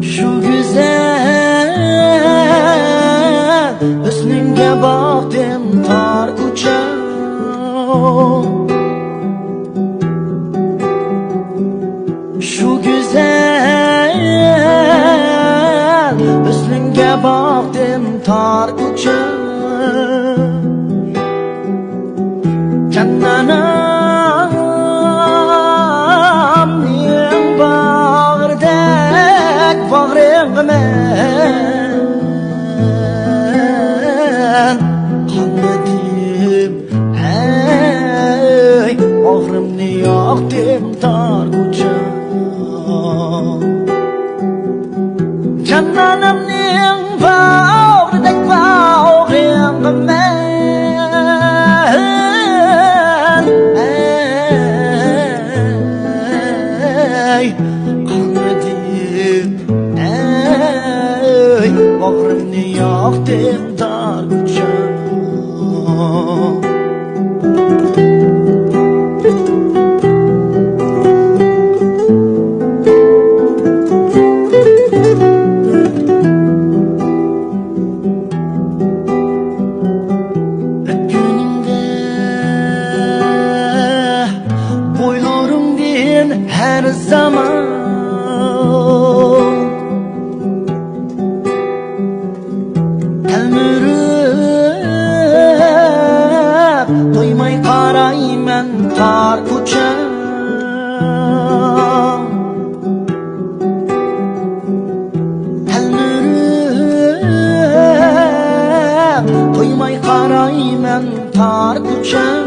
Şu güzel hüsnüne baktım tar uçağı. Şu güzel hüsnüne baktım tar uçağı. Cannanamning bag'ridek bag'ringmen qanmadim, hey bag'rimni yoqdim tor ko'cham. Cannanamning bag'ridek bag'ringmen bağrımni yoqdim tor ko'cham. Günümde boylarımdin her zaman to'ymay qarayman tor ko'cham. Talmirib to'ymay qarayman tor ko'cham.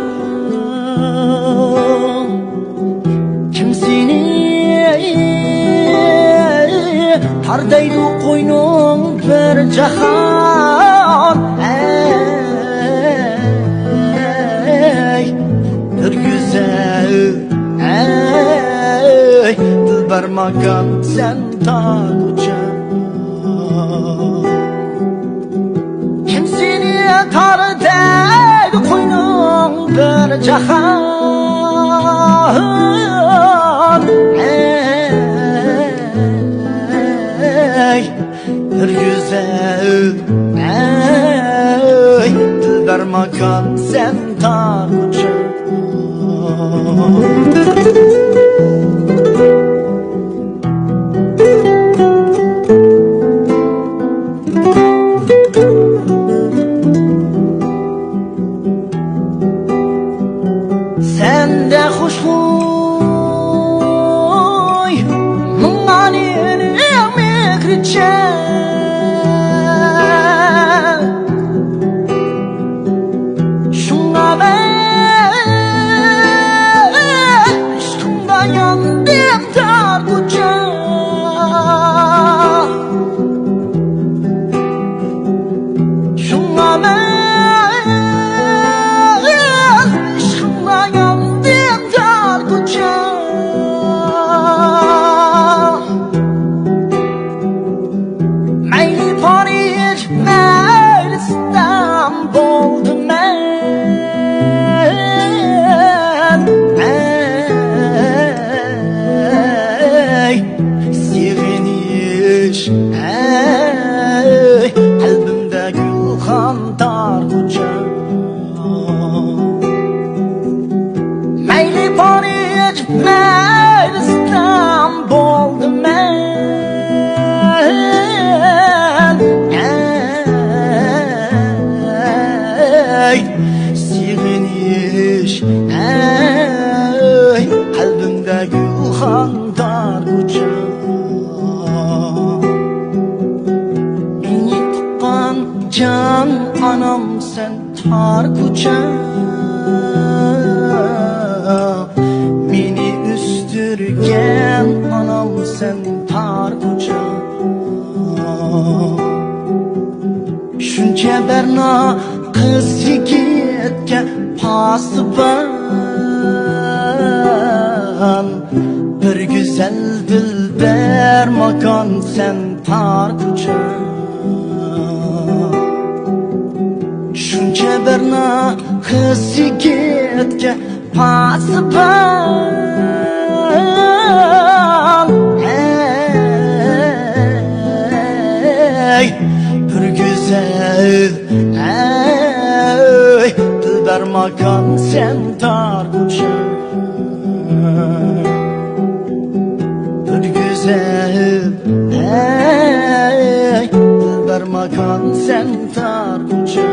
Kim seni tardaydi qo'yning bir jahon. Bir güzel, ey dilber makan sen tor ko'cham. Kim seni tardaydi qo'yning bir jahon. Ey bir güzel, ey dilber makan sen tor ko'cham. Sende xushxuy mung'anin emekrichen. Shunga ben ishqim ey Siginiş ey Kalbimde gülhan dar kucak Beni tutan can anam sen tar kucak Beni üstürgen anam sen tar kucak Şunca berna kız yigitke pasıban Bir güzel dilber makan sen tar kucak Şunca berna kız yigitke pasıban Ey bir güzel ey dilber makan sen tar kucak bir güzel ey dilber makan sen tar kucak